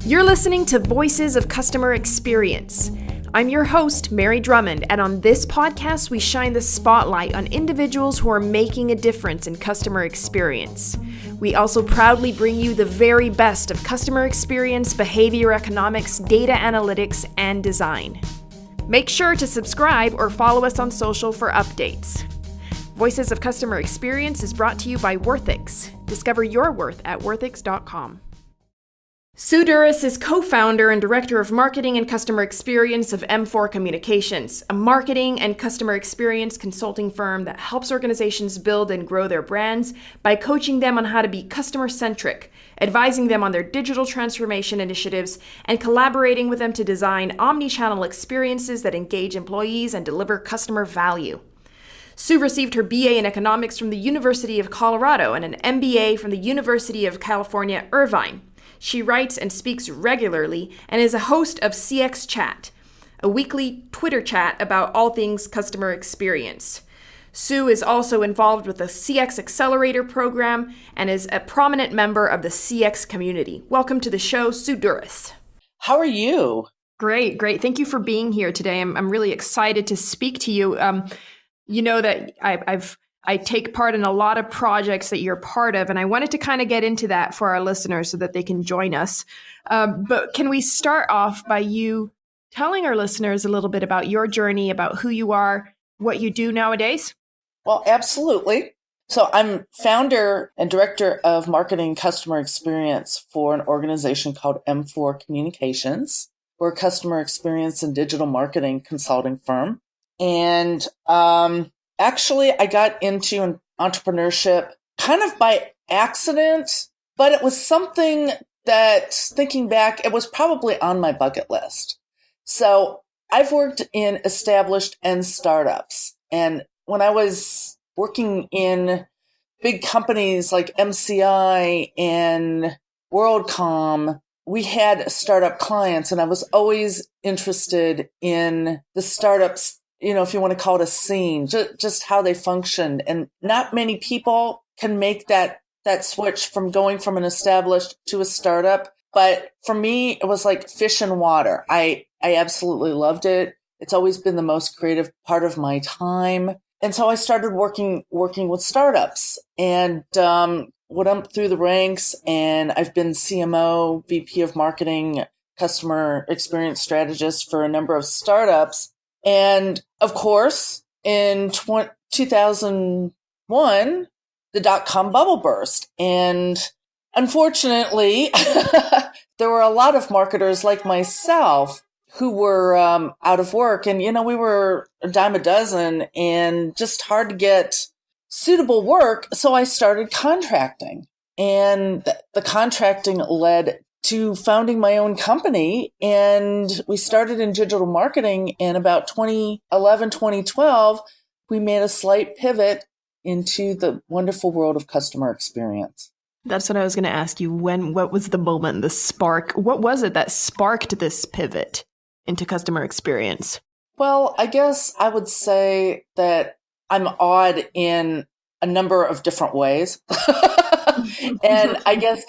You're listening to Voices of Customer Experience. I'm your host, Mary Drumond, and on this podcast, we shine the spotlight on individuals who are making a difference in customer experience. We also proudly bring you the very best of customer experience, behavior economics, data analytics, and design. Make sure to subscribe or follow us on social for updates. Voices of Customer Experience is brought to you by Worthix. Discover your worth at worthix.com. Sue Duris is co-founder and director of marketing and customer experience of M4 Communications, a marketing and customer experience consulting firm that helps organizations build and grow their brands by coaching them on how to be customer-centric, advising them on their digital transformation initiatives, and collaborating with them to design omnichannel experiences that engage employees and deliver customer value. Sue received her BA in economics from the University of Colorado and an MBA from the University of California, Irvine. She writes and speaks regularly and is a host of CX Chat, a weekly Twitter chat about all things customer experience. Sue is also involved with the CX Accelerator program and is a prominent member of the CX community. Welcome to the show, Sue Duris. How are you? Great. Thank you for being here today. I'm really excited to speak to you. You know that I take part in a lot of projects that you're part of, and I wanted to kind of get into that for our listeners so that they can join us. But can we start off by you telling our listeners a little bit about your journey, about who you are, what you do nowadays? Well, absolutely. So I'm founder and director of marketing customer experience for an organization called M4 Communications. We're a customer experience and digital marketing consulting firm. And actually, I got into entrepreneurship kind of by accident, but it was something that, thinking back, it was probably on my bucket list. So I've worked in established and startups. And when I was working in big companies like MCI and WorldCom, we had startup clients, and I was always interested in the startups, you know, if you want to call it a scene, just how they functioned. And not many people can make that switch from going from an established to a startup. But for me, it was like fish in water. I absolutely loved it. It's always been the most creative part of my time. And so I started working with startups and went up through the ranks. And I've been CMO, VP of marketing, customer experience strategist for a number of startups. And of course, in 2001, the dot-com bubble burst. And unfortunately, there were a lot of marketers like myself who were out of work. And, you know, we were a dime a dozen and just hard to get suitable work. So I started contracting. And the contracting led to founding my own company. And we started in digital marketing. And about 2011, 2012, we made a slight pivot into the wonderful world of customer experience. That's what I was going to ask you. What was the moment, the spark? What was it that sparked this pivot into customer experience? Well, I guess I would say that I'm odd in a number of different ways. And I guess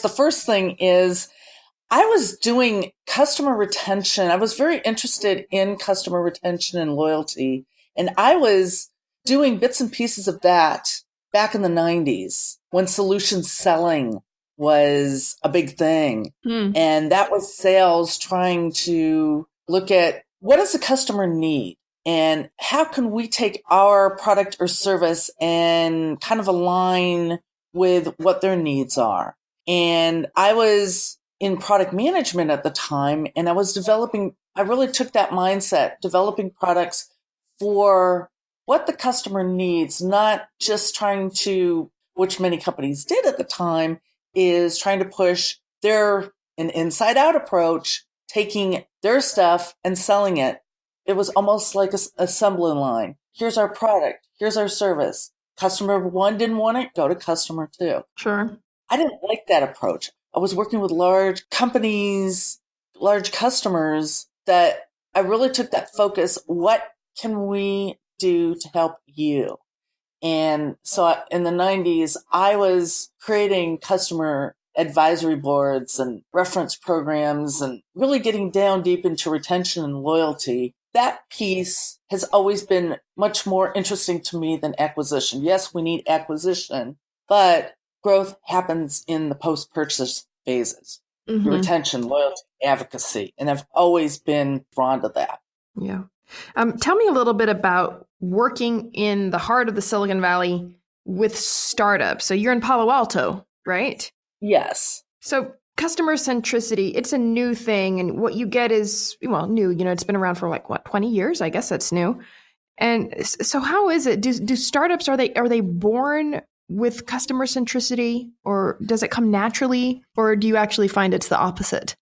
the first thing is I was doing customer retention. I was very interested in customer retention and loyalty. And I was doing bits and pieces of that back in the 90s when solution selling was a big thing. And that was sales trying to look at what does the customer need? And how can we take our product or service and kind of align with what their needs are? And I was in product management at the time, and I really took that mindset, developing products for what the customer needs, not just trying to, which many companies did at the time, is trying to push an inside-out approach, taking their stuff and selling it. It was almost like an assembly line. Here's our product. Here's our service. Customer one didn't want it, go to customer two. Sure. I didn't like that approach. I was working with large companies, large customers, that I really took that focus. What can we do to help you? And so in the 90s, I was creating customer advisory boards and reference programs and really getting down deep into retention and loyalty, that piece has always been much more interesting to me than acquisition. Yes, we need acquisition, but growth happens in the post-purchase phases, the retention, loyalty, advocacy. And I've always been drawn to that. Yeah. Tell me a little bit about working in the heart of the Silicon Valley with startups. So you're in Palo Alto, right? Yes. So customer centricity, it's a new thing. And what you get is, well, new, it's been around for 20 years? I guess that's new. And so how is it? Do startups, are they born with customer centricity, or does it come naturally, or do you actually find it's the opposite?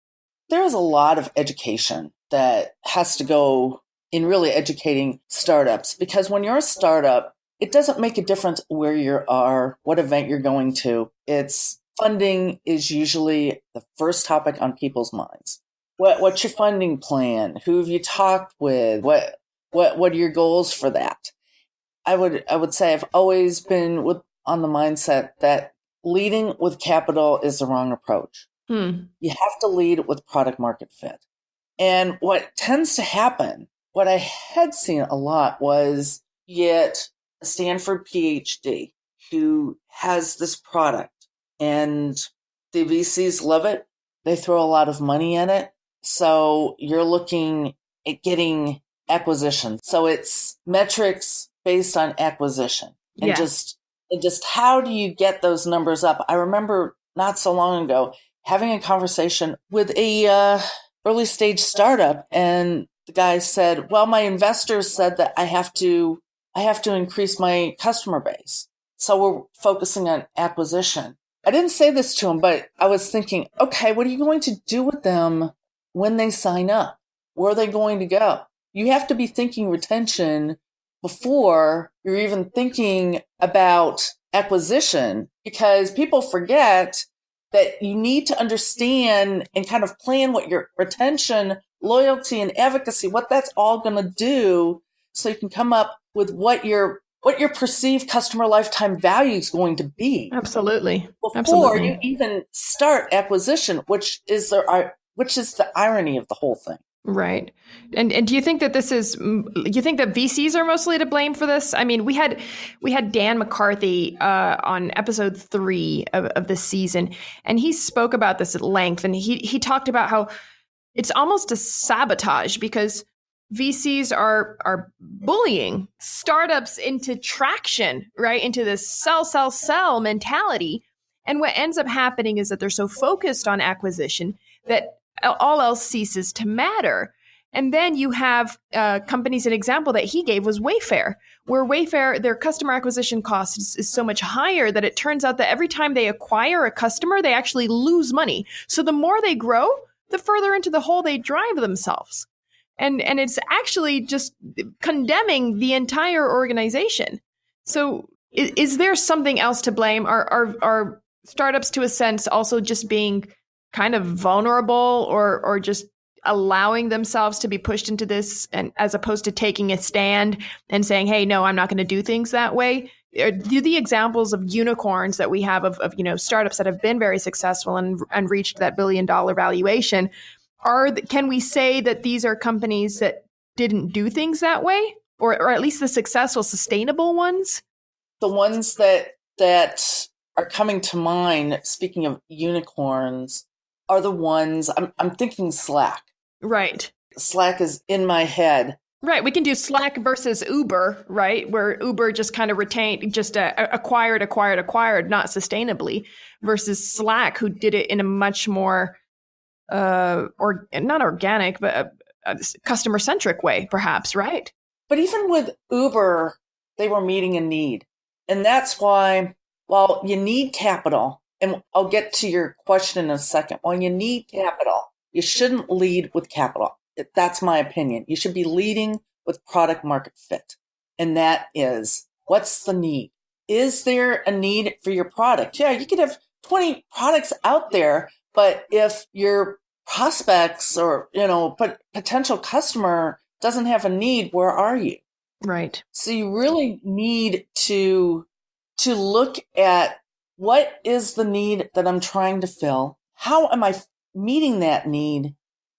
There is a lot of education that has to go in really educating startups, because when you're a startup, it doesn't make a difference where you are, what event you're going to. It's funding is usually the first topic on people's minds. What's your funding plan? Who have you talked with? What are your goals for that? I would say I've always been on the mindset that leading with capital is the wrong approach. You have to lead with product market fit. And what tends to happen, what I had seen a lot, was you get a Stanford PhD who has this product and the VCs love it. They throw a lot of money in it. So you're looking at getting acquisition. So it's metrics based on acquisition and just how do you get those numbers up? I remember not so long ago having a conversation with a early stage startup, and the guy said, well, my investors said that I have to increase my customer base. So we're focusing on acquisition. I didn't say this to him, but I was thinking, okay, what are you going to do with them when they sign up? Where are they going to go? You have to be thinking retention before you're even thinking about acquisition, because people forget that you need to understand and kind of plan what your retention, loyalty, and advocacy, what that's all going to do, so you can come up with what your perceived customer lifetime value is going to be. Absolutely. Before you even start acquisition, which is the irony of the whole thing. Right. And do you think that you think that VCs are mostly to blame for this? I mean, we had Dan McCarthy on episode 3 of this season, and he spoke about this at length, and he talked about how it's almost a sabotage because VCs are bullying startups into traction, right? Into this sell mentality. And what ends up happening is that they're so focused on acquisition that all else ceases to matter. And then you have companies, an example that he gave was Wayfair, where Wayfair, their customer acquisition cost is so much higher that it turns out that every time they acquire a customer, they actually lose money. So the more they grow, the further into the hole they drive themselves. And it's actually just condemning the entire organization. So is there something else to blame? Are startups, to a sense, also just being kind of vulnerable or just allowing themselves to be pushed into this, and as opposed to taking a stand and saying, hey, no, I'm not going to do things that way? Do the examples of unicorns that we have of startups that have been very successful and reached that $1 billion valuation, can we say that these are companies that didn't do things that way, or at least the successful, sustainable ones? The ones that are coming to mind, speaking of unicorns, are the ones I'm thinking Slack. Right. Slack is in my head. Right. We can do Slack versus Uber, right? Where Uber just kind of acquired, not sustainably, versus Slack, who did it in a much more, not organic, but a customer-centric way, perhaps, right? But even with Uber, they were meeting a need. And that's why, while you need capital, and I'll get to your question in a second. When you need capital, you shouldn't lead with capital. That's my opinion. You should be leading with product market fit. And that is, what's the need? Is there a need for your product? Yeah, you could have 20 products out there, but if your prospects or, potential customer doesn't have a need, where are you? Right. So you really need to look at what is the need that I'm trying to fill? How am I meeting that need?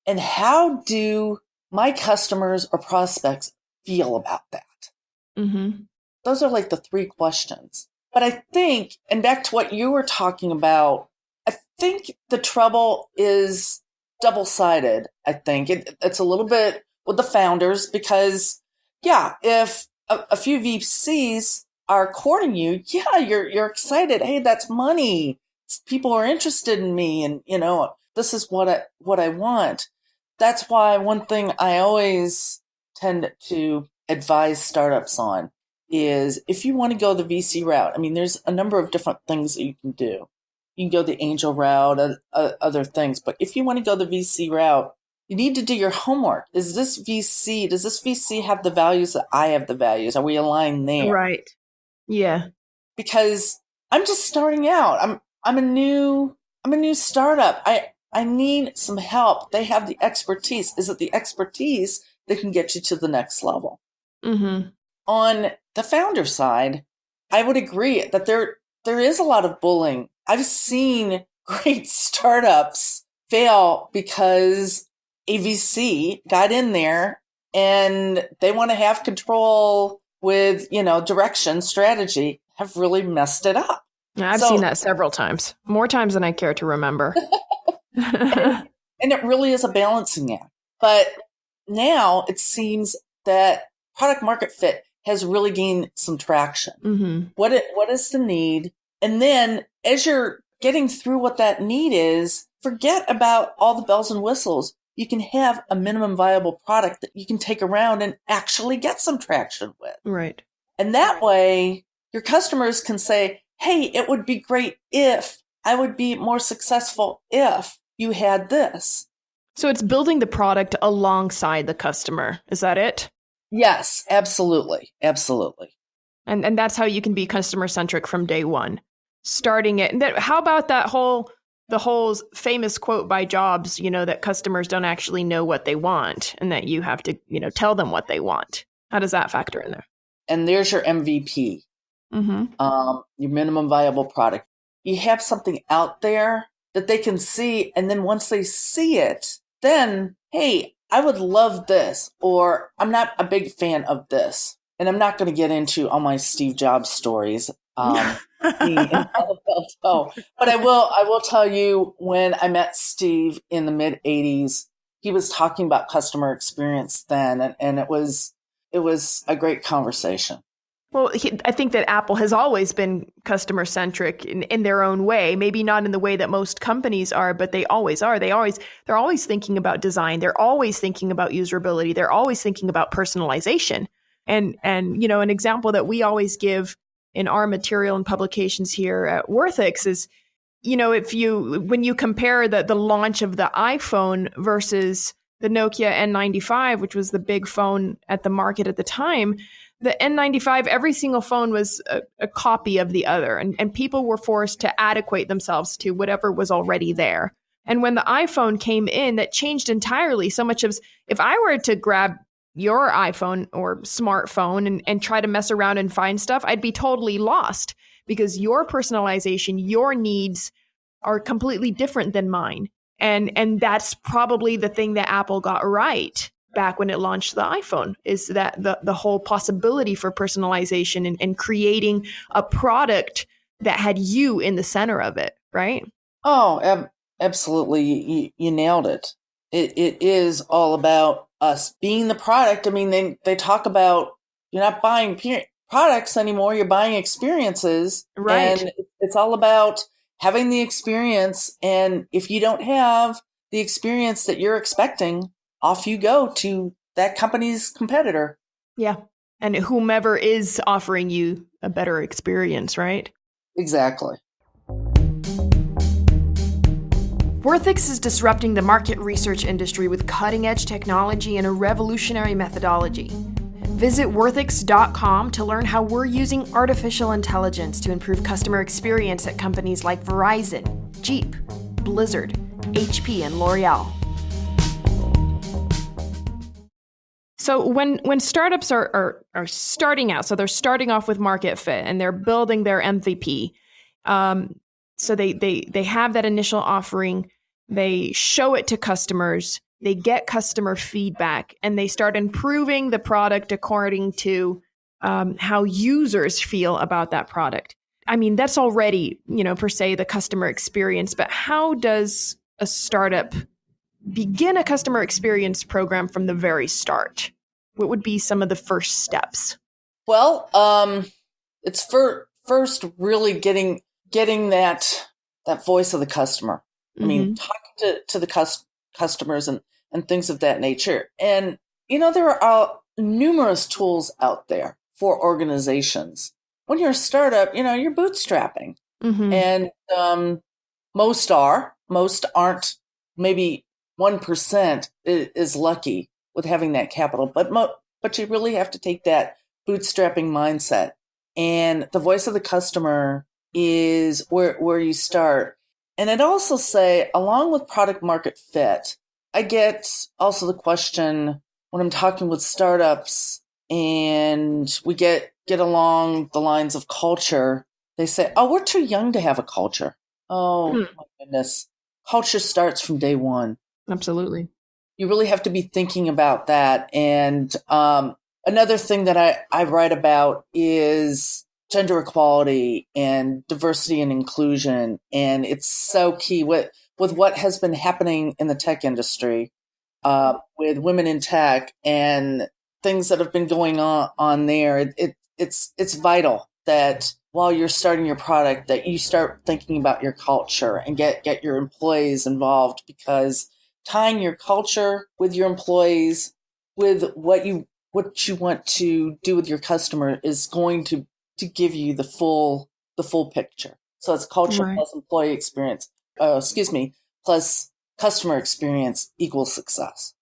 And how do my customers or prospects feel about that? Mm-hmm. Those are like the three questions. But I think, and back to what you were talking about, I think the trouble is double-sided. I think it's a little bit with the founders because, yeah, if a few VCs are courting you, yeah, you're excited. Hey, that's money. People are interested in me, and this is what I want. That's why one thing I always tend to advise startups on is if you want to go the VC route. I mean, there's a number of different things that you can do. You can go the angel route, other things. But if you want to go the VC route, you need to do your homework. Does this VC have the values that I have the values? Are we aligned there? Right. Yeah. Because I'm just starting out. I'm a new startup. I need some help. They have the expertise. Is it the expertise that can get you to the next level? Mm-hmm. On the founder side, I would agree that there is a lot of bullying. I've seen great startups fail because a VC got in there and they want to have control with, direction, strategy, have really messed it up. I've seen that several times, more times than I care to remember. and it really is a balancing act. But now it seems that product market fit has really gained some traction. Mm-hmm. What is the need? And then as you're getting through what that need is, forget about all the bells and whistles. You can have a minimum viable product that you can take around and actually get some traction with. Right. And that way your customers can say, hey, it would be great if I would be more successful if you had this. So it's building the product alongside the customer. Is that it? Yes, absolutely. Absolutely. And that's how you can be customer-centric from day one. Starting it. And how about the whole famous quote by Jobs, that customers don't actually know what they want and that you have to, tell them what they want. How does that factor in there? And there's your MVP, your minimum viable product. You have something out there that they can see. And then once they see it, then, hey, I would love this, or I'm not a big fan of this. And I'm not going to get into all my Steve Jobs stories. But I will tell you, when I met Steve in the mid 80s, he was talking about customer experience then, and it was a great conversation. Well, I think that Apple has always been customer-centric in their own way, maybe not in the way that most companies are, but they always are. They're always thinking about design. They're always thinking about usability. They're always thinking about personalization. And an example that we always give in our material and publications here at Worthix is, when you compare the launch of the iPhone versus the Nokia N95, which was the big phone at the market at the time, the N95, every single phone was a copy of the other, and people were forced to adequate themselves to whatever was already there. And when the iPhone came in, that changed entirely. So much of, if I were to grab your iPhone or smartphone and try to mess around and find stuff, I'd be totally lost because your personalization, your needs are completely different than mine. And that's probably the thing that Apple got right back when it launched the iPhone, is that the whole possibility for personalization and creating a product that had you in the center of it, right? Oh, absolutely. You nailed it. It is all about us being the product. I mean, they talk about you're not buying products anymore, you're buying experiences. Right. And it's all about having the experience. And if you don't have the experience that you're expecting, off you go to that company's competitor. Yeah. And whomever is offering you a better experience, right? Exactly. Worthix is disrupting the market research industry with cutting-edge technology and a revolutionary methodology. Visit Worthix.com to learn how we're using artificial intelligence to improve customer experience at companies like Verizon, Jeep, Blizzard, HP, and L'Oreal. So when startups are starting out, so they're starting off with market fit and they're building their MVP, So they have that initial offering, they show it to customers, they get customer feedback, and they start improving the product according to how users feel about that product. I mean, that's already, per se, the customer experience, but how does a startup begin a customer experience program from the very start? What would be some of the first steps? Well, it's first really getting that voice of the customer. I mean, talking to the customers and things of that nature. And, there are numerous tools out there for organizations. When you're a startup, you're bootstrapping. And most aren't. Maybe 1% is lucky with having that capital. But you really have to take that bootstrapping mindset. And the voice of the customer is where you start. And I'd also say, along with product market fit, I get also the question when I'm talking with startups and we get along the lines of culture, they say, oh, we're too young to have a culture. Oh, my goodness. Culture starts from day one. Absolutely. You really have to be thinking about that. And another thing that I write about is gender equality and diversity and inclusion. And it's so key with what has been happening in the tech industry, with women in tech and things that have been going on there. It's vital that while you're starting your product, that you start thinking about your culture and get your employees involved, because tying your culture with your employees, with what you want to do with your customer, is going to give you the full picture. So it's culture plus employee experience, plus customer experience equals success.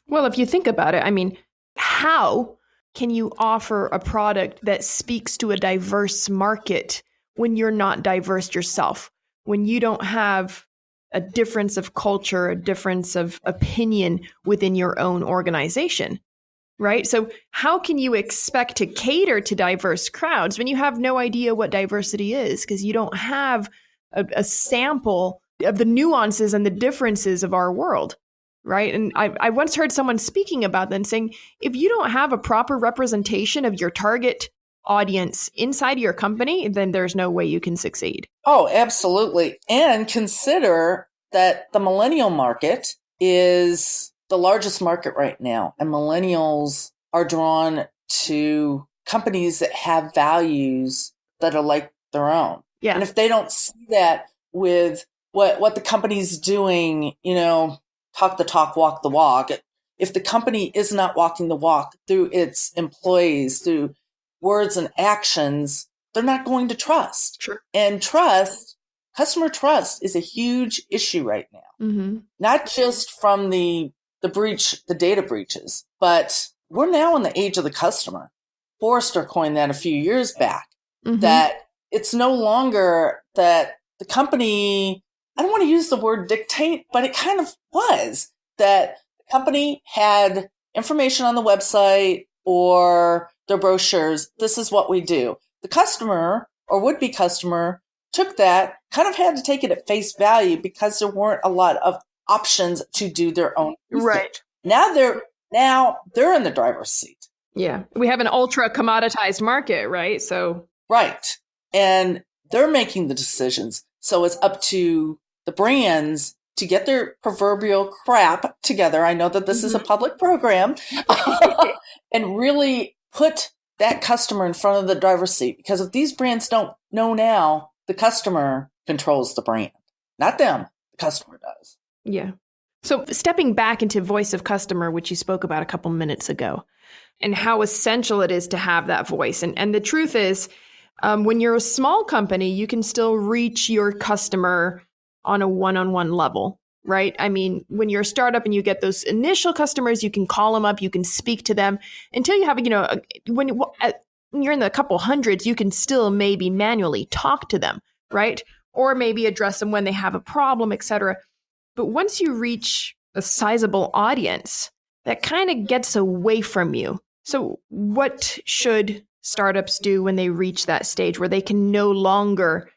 Well, if you think about it, I mean, how can you offer a product that speaks to a diverse market when you're not diverse yourself? When you don't have a difference of culture, a difference of opinion within your own organization, right? So how can you expect to cater to diverse crowds when you have no idea what diversity is, because you don't have a sample of the nuances and the differences of our world, right? And I once heard someone speaking about that and saying, if you don't have a proper representation of your target audience inside of your company, then there's no way you can succeed. Oh, absolutely. And consider that the millennial market is the largest market right now. And millennials are drawn to companies that have values that are like their own. Yeah. And if they don't see that with what the company's doing, talk the talk, walk the walk. If the company is not walking the walk through its employees, through words and actions, they're not going to trust. Sure. And customer trust is a huge issue right now. Not just from the data breaches, but we're now in the age of the customer. Forrester coined that a few years back, that it's no longer that the company, I don't want to use the word dictate, but it kind of was, that the company had information on the website or their brochures. This is what we do. The customer or would-be customer took that, kind of had to take it at face value because there weren't a lot of options to do their own research. Right. Now they're in the driver's seat. Yeah. We have an ultra commoditized market, right? So right. And they're making the decisions. So it's up to the brands to get their proverbial crap together. I know that this is a public program and really put that customer in front of the driver's seat. Because if these brands don't know now, the customer controls the brand, not them. The customer does. Yeah. So stepping back into voice of customer, which you spoke about a couple minutes ago, and how essential it is to have that voice. And the truth is, when you're a small company, you can still reach your customer on a one-on-one level, right? I mean, when you're a startup and you get those initial customers, you can call them up, you can speak to them until you have, when you're in the couple hundreds, you can still maybe manually talk to them, right? Or maybe address them when they have a problem, etc. But once you reach a sizable audience, that kind of gets away from you. So what should startups do when they reach that stage where they can no longer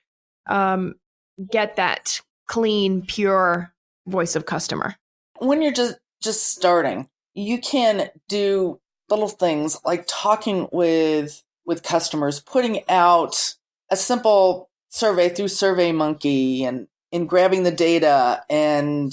get that clean, pure voice of customer? When you're just starting, you can do little things like talking with customers, putting out a simple survey through SurveyMonkey and grabbing the data, and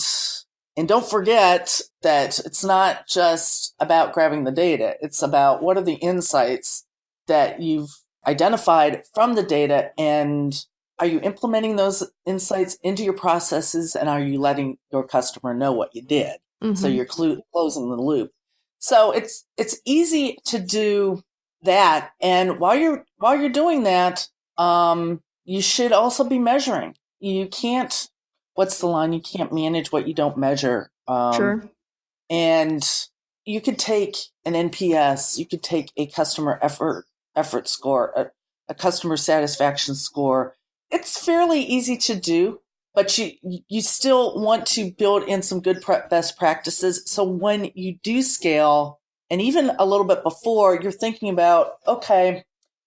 don't forget that it's not just about grabbing the data. It's about what are the insights that you've identified from the data, and are you implementing those insights into your processes, and are you letting your customer know what you did? Mm-hmm. So you're closing the loop. So it's easy to do that, and while you're doing that, you should also be measuring. You can't. What's the line? You can't manage what you don't measure. Sure. And you could take an NPS. You could take a customer effort score, a customer satisfaction score. It's fairly easy to do, but you still want to build in some good best practices. So when you do scale, and even a little bit before, you're thinking about, okay,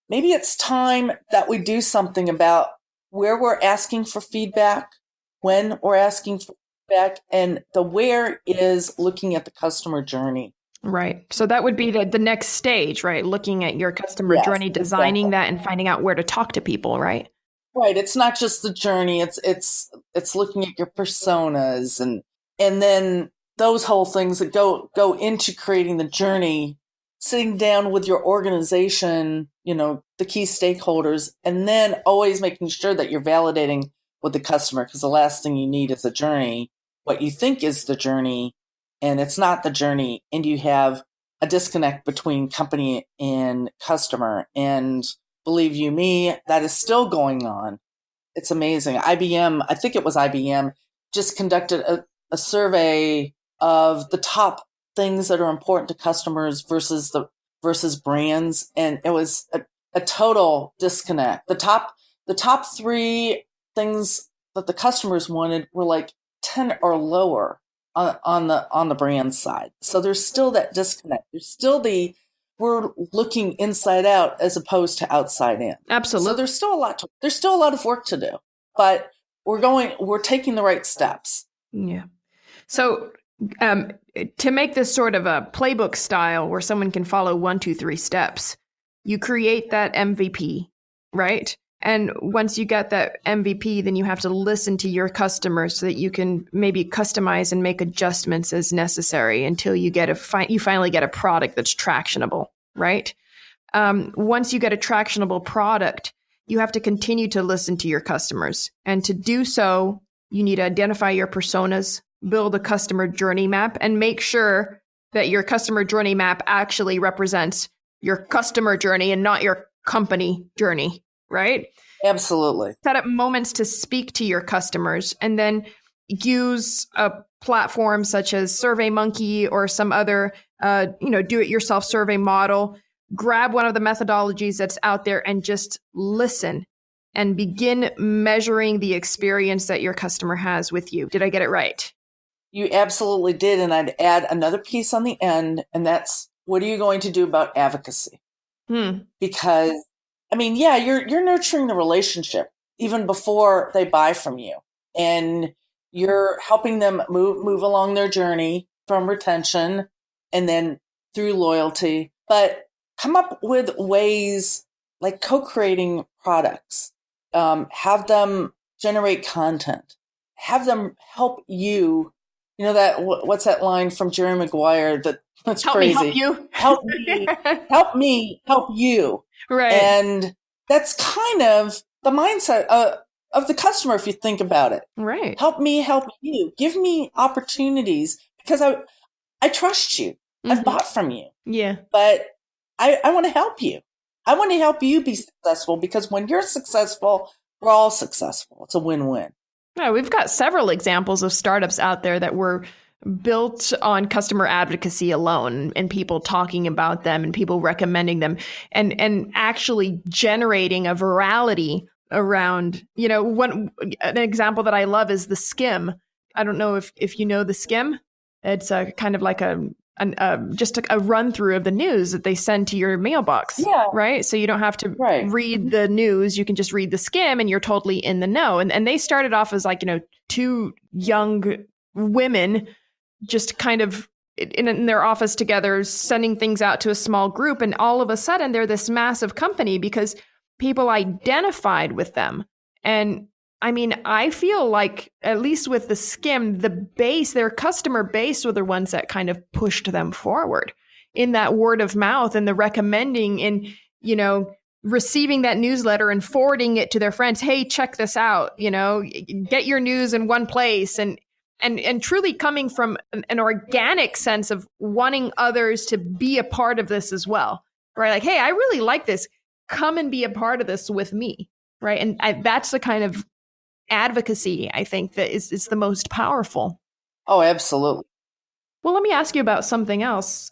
maybe it's time that we do something about where we're asking for feedback, when we're asking for feedback, and the where is looking at the customer journey. Right. So that would be the next stage, right? Looking at your customer journey, designing that, and finding out where to talk to people, right? Right. It's not just the journey. It's looking at your personas and then those whole things that go into creating the journey, sitting down with your organization, the key stakeholders, and then always making sure that you're validating with the customer, because the last thing you need is a journey, what you think is the journey, and it's not the journey, and you have a disconnect between company and customer. And believe you me, that is still going on. It's amazing. IBM, I think it was IBM, just conducted a survey of the top things that are important to customers versus brands, and it was a total disconnect. The top three things that the customers wanted were like 10 or lower on the brand side. So there's still that disconnect. There's still we're looking inside out as opposed to outside in. Absolutely. So there's still a lot of work to do, but we're taking the right steps. Yeah. So to make this sort of a playbook style where someone can follow 1, 2, 3 steps, you create that MVP, right? And once you get that MVP, then you have to listen to your customers so that you can maybe customize and make adjustments as necessary until you get you finally get a product that's tractionable, right? Once you get a tractionable product, you have to continue to listen to your customers. And to do so, you need to identify your personas, build a customer journey map, and make sure that your customer journey map actually represents your customer journey and not your company journey, right? Absolutely. Set up moments to speak to your customers, and then use a platform such as SurveyMonkey or some other do-it-yourself survey model. Grab one of the methodologies that's out there and just listen and begin measuring the experience that your customer has with you. Did I get it right? You absolutely did. And I'd add another piece on the end, and that's, what are you going to do about advocacy? Because, you're nurturing the relationship even before they buy from you, and you're helping them move along their journey from retention and then through loyalty. But come up with ways like co-creating products, have them generate content, have them help you. What's that line from Jerry Maguire that's crazy? Help me, help you. Help me, help me, help you. Right. And that's kind of the mindset of the customer, if you think about it. Right. Help me, help you. Give me opportunities because I trust you. Mm-hmm. I've bought from you. Yeah. But I want to help you. I want to help you be successful, because when you're successful, we're all successful. It's a win-win. Yeah, we've got several examples of startups out there that were built on customer advocacy alone, and people talking about them and people recommending them, and actually generating a virality around, an example that I love is the Skim. I don't know if you know the Skim. It's a kind of like a just a run through of the news that they send to your mailbox, Yeah. right? So you don't have to read the news. You can just read the skim and you're totally in the know. And they started off as like, two young women just kind of in their office together, sending things out to a small group. And all of a sudden they're this massive company because people identified with them. And I mean, I feel like, at least with the skim, their customer base were the ones that kind of pushed them forward in that word of mouth and the recommending and, receiving that newsletter and forwarding it to their friends. Hey, check this out, get your news in one place. And truly coming from an organic sense of wanting others to be a part of this as well, right? Like, hey, I really like this. Come and be a part of this with me, right? And that's the kind of advocacy, I think, that is the most powerful. Oh, absolutely. Well, let me ask you about something else.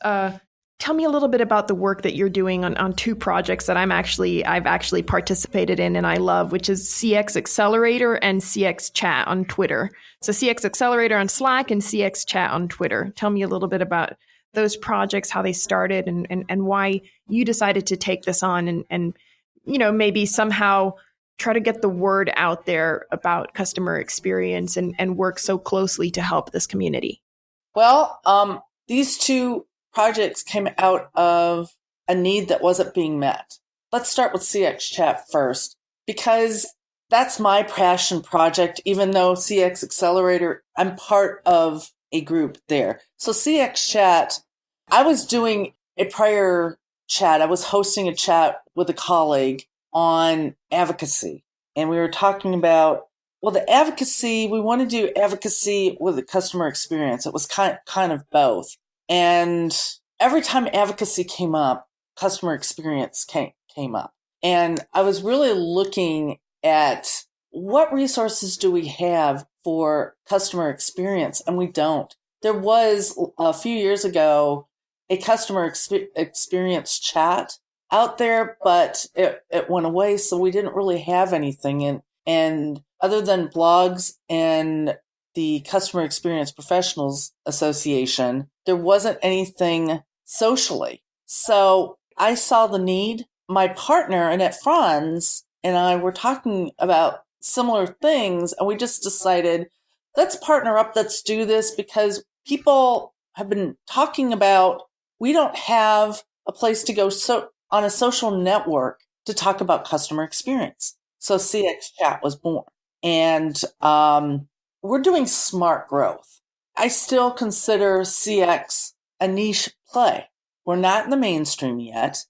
Tell me a little bit about the work that you're doing on two projects that I've actually participated in and I love, which is CX Accelerator and CX Chat on Twitter. So CX Accelerator on Slack and CX Chat on Twitter. Tell me a little bit about those projects, how they started, and why you decided to take this on and maybe somehow try to get the word out there about customer experience and work so closely to help this community. Well, these two projects came out of a need that wasn't being met. Let's start with CX Chat first, because that's my passion project, even though CX Accelerator, I'm part of a group there. So CX Chat, I was doing a prior chat. I was hosting a chat with a colleague on advocacy. And we were talking about, the advocacy, we want to do advocacy with the customer experience. It was kind of both. And every time advocacy came up, customer experience came up. And I was really looking at what resources do we have for customer experience, and we don't. There was, a few years ago, a customer experience chat out there, but it went away, so we didn't really have anything. And other than blogs and the Customer Experience Professionals Association, there wasn't anything socially. So I saw the need. My partner, Annette Franz, and I were talking about similar things, and we just decided, let's partner up, let's do this, because people have been talking about, we don't have a place to go on a social network to talk about customer experience. So CX Chat was born. And we're doing smart growth. I still consider CX a niche play. We're not in the mainstream yet.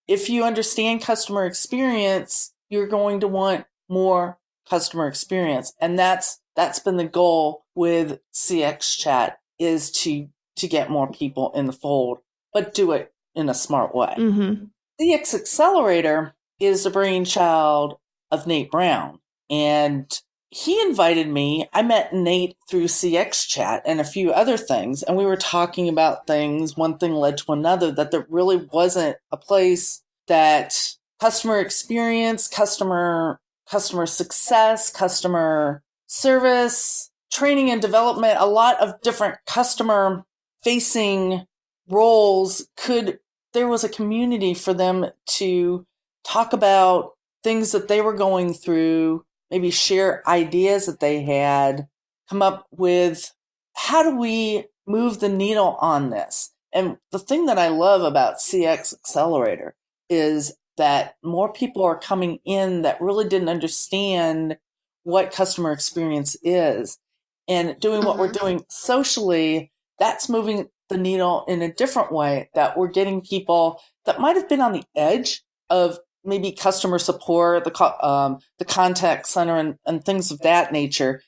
If you understand customer experience, you're going to want more customer experience. And that's been the goal with CX Chat, is to get more people in the fold, but do it in a smart way. Mm-hmm. CX Accelerator is the brainchild of Nate Brown. And he invited me. I met Nate through CX Chat and a few other things. And we were talking about things. One thing led to another, that there really wasn't a place that customer experience, customer success, customer service, training and development, a lot of different customer facing roles there was a community for them to talk about things that they were going through, maybe share ideas that they had, come up with, how do we move the needle on this? And the thing that I love about CX Accelerator is that more people are coming in that really didn't understand what customer experience is. And doing what we're doing socially, that's moving the needle in a different way, that we're getting people that might have been on the edge of maybe customer support, the contact center and things of that nature,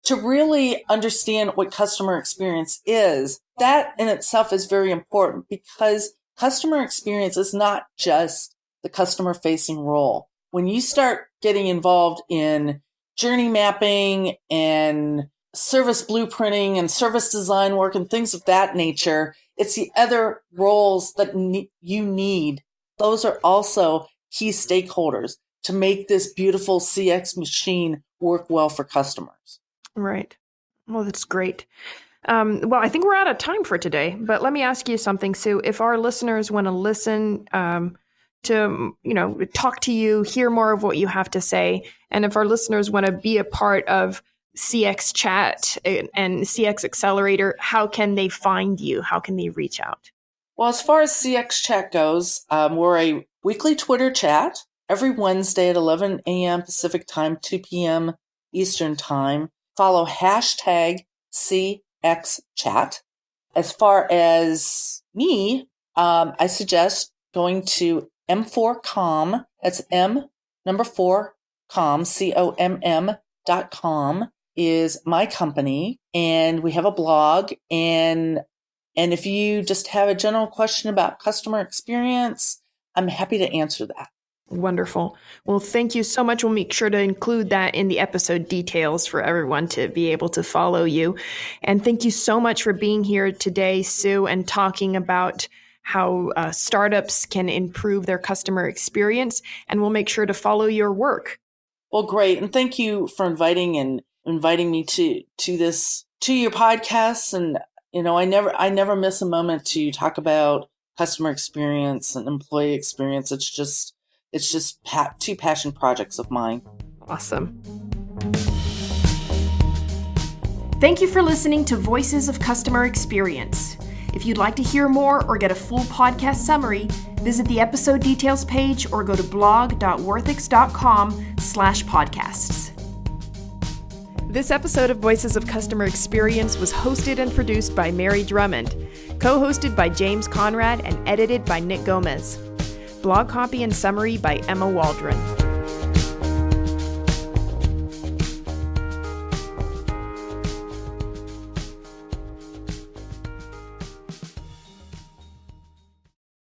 to really understand what customer experience is. That in itself is very important, because customer experience is not just the customer facing role. When you start getting involved in journey mapping and service blueprinting and service design work and things of that nature, it's the other roles that you need. Those are also key stakeholders to make this beautiful CX machine work well for customers. Right. Well, that's great. Well, I think we're out of time for today, but let me ask you something, Sue. If our listeners want to listen to, talk to you, hear more of what you have to say, and if our listeners want to be a part of CX Chat and CX Accelerator, how can they find you? How can they reach out? Well, as far as CX Chat goes, we're a weekly Twitter chat every Wednesday at 11 a.m. Pacific time, 2 p.m. Eastern time. Follow hashtag CX Chat. As far as me, I suggest going to M4Com. That's M4Com, COMM.com is my company. And we have a blog. And if you just have a general question about customer experience, I'm happy to answer that. Wonderful. Well, thank you so much. We'll make sure to include that in the episode details for everyone to be able to follow you. And thank you so much for being here today, Sue, and talking about how startups can improve their customer experience. And we'll make sure to follow your work. Well, great. And thank you for inviting me to your podcast. And, I never miss a moment to talk about customer experience and employee experience. It's just two passion projects of mine. Awesome. Thank you for listening to Voices of Customer Experience. If you'd like to hear more or get a full podcast summary, visit the episode details page or go to blog.worthix.com/podcasts. This episode of Voices of Customer Experience was hosted and produced by Mary Drumond, co-hosted by James Conrad, and edited by Nick Gomez. Blog copy and summary by Emma Waldron.